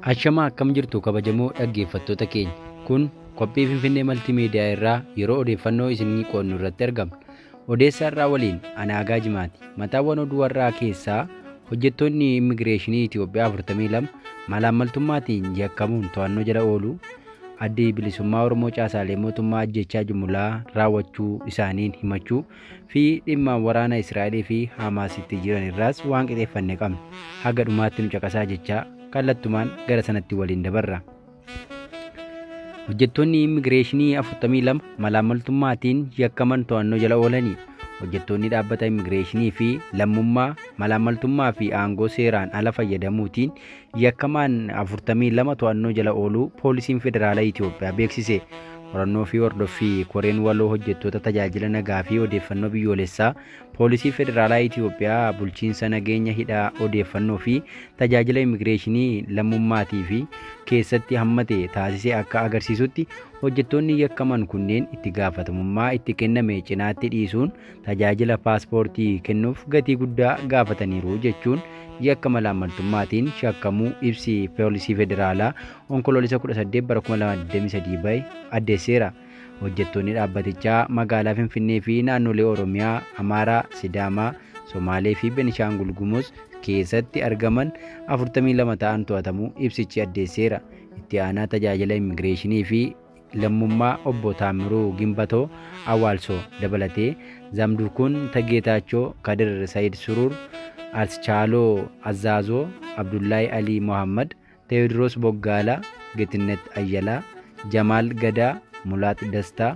Ashamaa akkam jirtu kabajamoo dhaggeeffattoota keenya. Kun qophii Finfinnee Maltiimiidiyaa irraa yeroo odeeffannoo isinii qoodnu irratti argamna. Odeessaa irraa waliin Anaagaa Jimaati. Mataawwan oduu warraa keessaa hojjettoonni immigireeshinii Itoophiyaa 42 malaammaltummaatiin yakkamuun to'annoo jala oolu, addi bilisummaa Oromoo caasaalee mootummaa ajjechaa jumlaa raawwachuu isaaniin himachuu fi dhimma waraana Israa'elii fi Hamaasitti jiran irraas waan qixeeffanne qabna. Haga dhumaatti nu caqasaa jechaa kallattumaan gara sanatti waliin dabarra. Hojjettoonni immigireeshinii 42 malaammaltummaatiin yakkaman to'annoo jala oolanii. Hojjettoonni dhaabbata immigireeshinii fi lammummaa malaammaltummaa fi aangoo seeraan ala fayyadamuutiin yakkaman 42 to'annoo jala ooluu poolisiin federaalaa Itoophiyaa beeksise. Qorannoo fi hordoffii koreen waloo hojjettoota tajaajila nagaa fi odeeffannoo biyyoolessaa poolisii federaalaa Itoophiyaa bulchiinsa nageenya hidhaa odeeffannoo fi tajaajila immigireeshinii lammummaatii fi keessatti hammate taasise akka agarsiisutti hojjettoonni yakkaman kunneen itti gaafatamummaa itti kenname cinaatti dhiisuun tajaajila paaspoortii kennuuf gatii guddaa gaafataniiru jechuun yakka malaammaltummaatiin shakkamuu ibsi poolisii federaalaa onkoloolessa 18 bara 2023 bahe addeesseera. Hojjettoonni dhaabbatichaa magaalaa Finfinnee fi naannolee Oromiyaa, Amaaraa, Sidaamaa, Somaalee fi Benishaangul Gumuz keessatti argaman 42 ta'an to'atamuu ibsichi addeesseera. Itti aanaa tajaajila immigireeshinii fi lammummaa obbo Taamiruu Gimbatoo Awwaalsoo dabalatee Zamduukun Tageetaachoo, Kadir Said Surur, Aschaaloo Azaazoo, Abdullahi Ali Mohammad, Teewodiroos Boggaala, Geetinet Ayyalaa, Jamaal Gadaa, Mulaat Dastaa,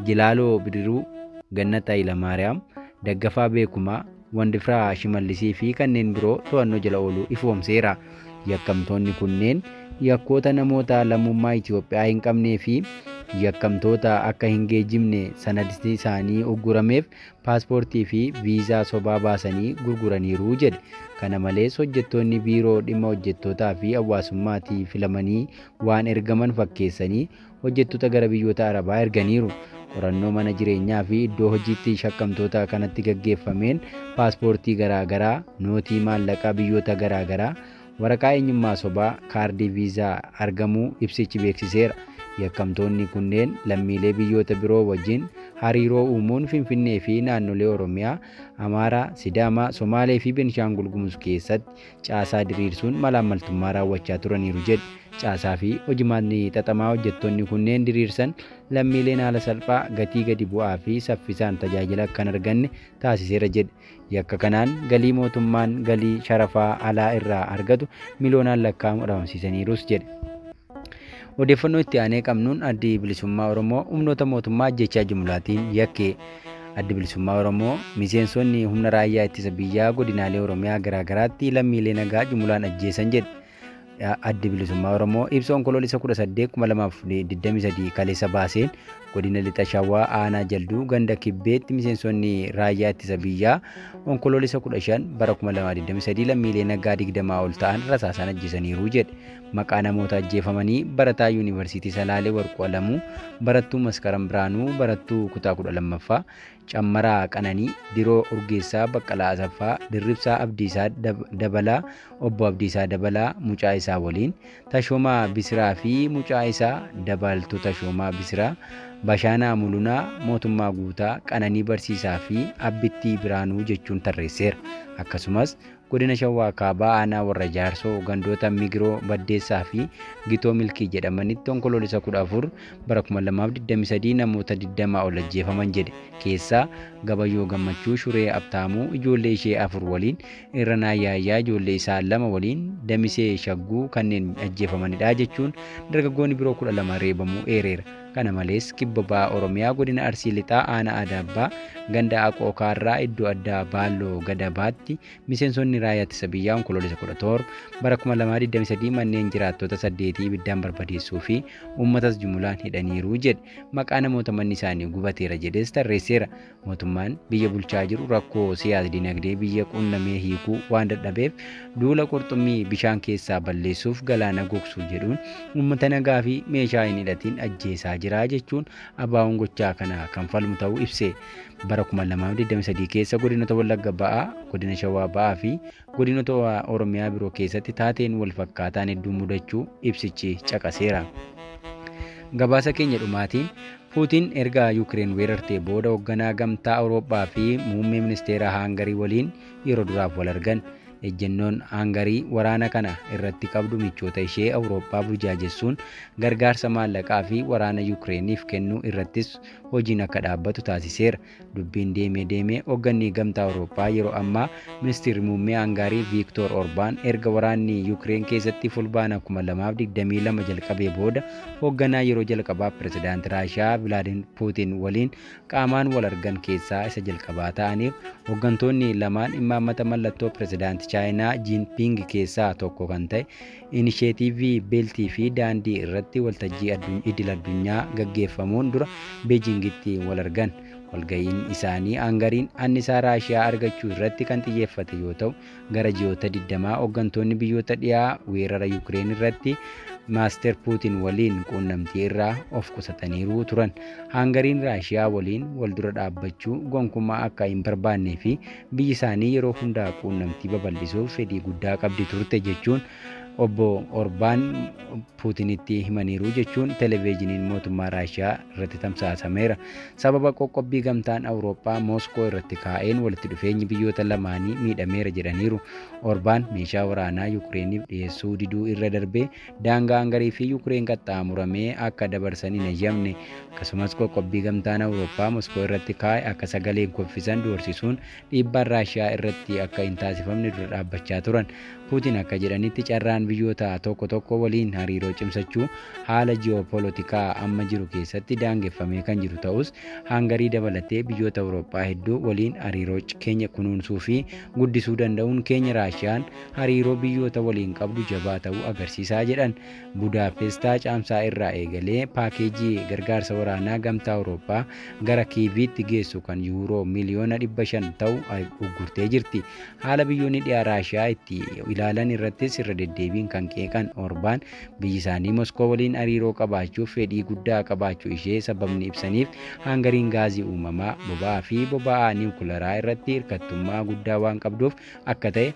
Jilaaloo Bidiruu, Gannat Hayilamaariyaam, Daggafaa Beekumaa, Wandifiraa Shimallisii fi kanneen biroo to'annoo jala ooluu ifoomseera. Yakkamtoonni kunneen yakkoota namoota lammummaa Itoophiyaa hin qabnee fi yakkamtoota akka hin geejjibne sanadni isaanii uggurameef paaspoortii fi viizaa sobaa baasanii gurguraniiru jedhe. Kana malees hojjettoonni biiroo dhimma hojjettootaa fi hawaasummaatii filamanii waan ergaman fakkeessanii hojjettoota gara biyyoota Arabaa erganiiru. Qorannoo mana jireenyaa fi iddoo hojiitti shakkamtoota kanatti gaggeeffameen paaspoortii garaagaraa, nootii maallaqaa biyyoota garaagaraa, waraqaa eenyummaa sobaa, kaardii viizaa argamuu ibsichi beeksiseera. Yakkamtoonni kunneen lammiilee biyyoota biroo wajjin hariiroo uumuun Finfinnee fi naannolee Oromiyaa, Amaaraa, Sidaamaa, Somaalee fi Benishaangul Gumuz keessatti caasaa diriirsuun malaammaltummaa raawwachaa turaniiru jedhe. Caasaa fi hojimaatni xaxamaa hojjettoonni kunneen diriirsan lammiileen haala salphaa, gatii gadi bu'aa fi saffisaan tajaajila akka hin arganne taasiseera jedhe. Yakka kanaan galii mootummaan galii sharafaa alaa irraa argatu miliyoonaan lakkaa'amu dhabamsiisaniirus jedhe. Odeeffannoo itti aanee qabnuun addi bilisummaa Oromoo humnoota mootummaa ajjechaa jumlaatiin yakke. Addi bilisummaa Oromoo miseensonni humna raayyaa ittisa biyyaa godinaalee Oromiyaa garaagaraatti lammiilee nagaa jumlaan ajjeesan jedhe. Addi bilisummaa Oromoo ibsa onkoloolessa 18 2023 kaleessa baaseen godina lixa Shawaa aanaa Jalduu ganda Kibbeetti miseensonni raayyaa ittisa biyyaa onkoloolessa 15 bara 2023 lammiilee nagaa 20 ol ta'an rasaasaan ajjeesaniiru jedhe. Maqaa namoota ajjeefamanii barataa yuunivarsiitii Salaalee Warquu Alamuu, barattuu Maskaram Biraanuu, barattuu kutaa 12ffaa, Cammaraa Qananii, Diroo Urgeessaa Baqqalaa Asaffaa, Dirribsaa Abdiisaa Dabalaa, Obbo Abdiisaa Dabalaa mucaa isaa waliin, Tashoomaa Bisiraa fi mucaa isaa Dabaltuu Tashoomaa Bisiraa, Bashaanaa Mulunaa, Mootummaa Guutaa, Qananii Barsiisaa fi Abbittii Biraanuu jechuun tarreesseera. Akkasumas godina Shawaa Kaabaa aanaa warra Jaarsoo gandoota Migiroo Baddeessaa fi Gitoo Milkii jedhamanitti onkoloolessa 14 bara 2023 namoota 20 ol ajjeefaman jedhe. Keessaa Gabayyoo Gammachuu, Shuree Abtaamuu ijoollee ishee 4 waliin, Irranaa Yaayyaa ijoollee isaa 2 waliin, Damisee Shagguu kanneen ajjeefamanidha jechuun dargaggoonni biroo 12 reebamuu eereera. Kana malees kibba ba'aa Oromiyaa godina Arsii Lixaa aanaa Adaabbaa ganda Aqoo Kaarraa iddoo addaa Baalloo Gadabaatti miseensonni raayyaa ittisa biyyaa onkoloolessa 17 bara 2023 manneen jiraattota 8 ibiddaan barbadeessuu fi uummatas jumulaan hidhaniiru jedhe. Maqaa namoota manni isaanii gubateera jedhes tarreesseera. Mootummaan biyya bulchaa jiru rakkoo siyaasa dinagdee biyya quunnamee hiikuu waan dadhabeef duula qurxummii bishaan keessaa balleessuuf galaana gogsuu jedhuun uummata nagaa fi meeshaa hin hidhatiin ajjeesaa jira. jira jechuun ABO'n gochaa kana kan falmu ta'uu ibse. Bara 2023 keessa godinoota Wallagga Ba'aa, godina Shawaa Ba'aa fi godinoota Oromiyaa biroo keessatti taateen wal fakkaataan hedduu mudachuu ibsichi caqaseera. Gabaasa keenya dhumaatiin Puutiin erga Yuukireen weerartee booda hoogganaa gamtaa Awurooppaa fi muummee ministeera Haangarii waliin yeroo duraaf wal argan. Ejjennoon Haangarii waraana kana irratti qabdu michoota ishee Awurooppaa burjaajessuun gargaarsa maallaqaa fi waraana Yuukireeniif kennuu irrattis hojiin akka dhaabbatu taasiseera. Dubbiin deemee hoogganni gamtaa Awurooppaa yeroo ammaa ministeerri muummee Haangarii Viiktoor Orbaan erga waraanni Yuukireen keessatti fulbaana 2022 jalqabee booda hoogganaa yeroo jalqabaa pirezidaantii Raashiyaa Vilaadiimiir Puutiin waliin qaamaan wal argan keessaa isa jalqabaa ta'aniif hooggantoonni lamaan imaammata mallattoo pirezidaantii Chaayinaa Jiinping keessaa tokko kan ta'e inisheetiivii beeltii fi daandii irratti waltajjii idil addunyaa gaggeeffamuun dura Beejingitti wal argan. Walga'iin isaanii Haangariin annisaa Raashiyaa argachuu irratti kan xiyyeeffate yoo ta'u gara ji'oota 20 hooggantoonni biyyoota dhiyaa weerara Yuukireen irratti Maaster Puutiin waliin quunnamtii irraa of qusataniiru turan. Haangariin Raashiyaa waliin wal dura dhaabbachuu gonkumaa akka hin barbaannee fi biyyi isaanii yeroo hundaa quunnamtii babal'isuuf fedhii guddaa qabdi turte jechuun obbo Orbaan Puutinitti himaniiru jechuun televezyiiniin mootummaa Raashiyaa irratti tamsaasameera. Sababa qoqqobbii gamtaan Awurooppaa Mooskoo irratti kaa'een walitti dhufeenyi biyyoota lamaanii miidhameera jedhaniiru. Orbaan meeshaa waraanaa Yuukireeniif dhiyeessuu diduu irra darbee daangaa Haangarii fi Yuukireen qaxxaamuramee akka dabarsan hin eeyyamne. Akkasumas qoqqobbii gamtaan Awurooppaa Mooskoo irratti kaa'e akka sagaleen koffisan doorsisuun dhiibbaan Raashiyaa irratti akka hin taasifamne dura dhaabbachaa turan. Puutiin akka jedhanitti carraan biyyoota tokko waliin hariiroo cimsachuu haala ji'opolitikaa amma jiru keessatti daangeffamee kan jiru ta'us Haangarii dabalatee biyyoota Awurooppaa hedduu waliin hariiroo keenya kunuunsuu fi guddisuu danda'uun keenya Raashiyaan hariiroo biyyoota waliin qabdu jabaa ta'uu agarsiisaa jedhan. Budaapestaa caamsaa irraa eegalee paakeejii gargaarsa waraanaa gamtaa Awurooppaa gara Kiiviitti geessu kan yuuroo miliyoona 500 ta'u uggurtee jirti. Haala biyyoonni dhiyaa Raashiyaa itti ilaalan irrattis irra deddeebiin kan qeeqan Orbaan biyyi isaanii Moskoo waliin hariiroo qabaachuuf fedhii guddaa qabaachuu ishee sababni ibsaniif Haangariin gaazii uumamaa, boba'aa fi boba'aa niwukilaraa irratti hirkattummaa guddaa waan qabduuf akka ta'e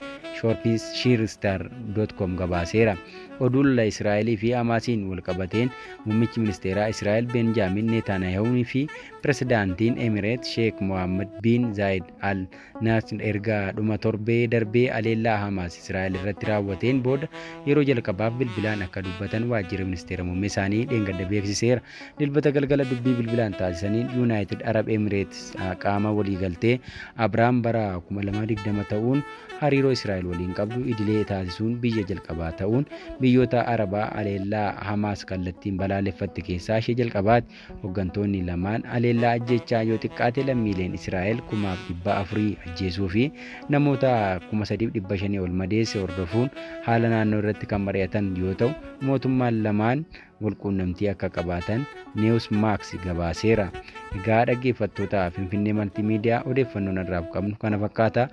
Shirstar.com gabaaseera. Oduun lola Israa'elii fi Hamaasiin wal qabateen muummichi ministeeraa Israa'el Benjaamin Netanyaahuu fi pirezidaantiin Emireet Sheek Mohammed bin Zayed Al Nahyan erga dhuma torbee darbee aleellaa Hamaas Israa'el irratti raawwateen booda yeroo jalqabaaf bilbilaan akka dubbatan waajjira ministeera muummee isaanii dheengadda beeksiseera. Dilbata galgala dubbii bilbilaan taasisaniin Yuunaayitid Arab Emireets qaama waliigaltee Abiraam bara 2020 ta'uun hariiroo Israa'el waliin qabdu idilee taasisuun biyya jalqabaa ta'uun biyyoota Arabaa aleellaa Hamaas kallattiin balaaleffatte keessaa ishee jalqabaati. Hooggantoonni lamaan aleellaa ajjechaa yoo xiqqaate lammiileen Israa'el 400,000 ajjeesuu fi namoota 3,500 ol madeesse hordofuun haala naannoo irratti kan mari'atan yoo ta'u mootummaan lamaan walquunnamtii akka qabaatan Newsmax gabaaseera. Egaa dhaggeeffattoota Finfinnee Maltiimiidiyaa odeeffannoon irraa qabnu kana fakkaata.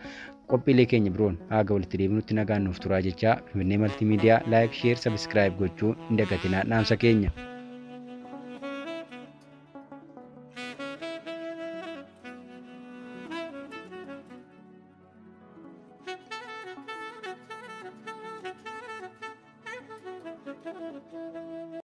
Qophiilee keenya biroon haga walitti deebinutti nagaan nuuf turaa jechaa Finfinnee Maltiimiidiyaa laayik, sheer, sabiskiraayib gochuu hin dagatinaa dhaamsa keenya.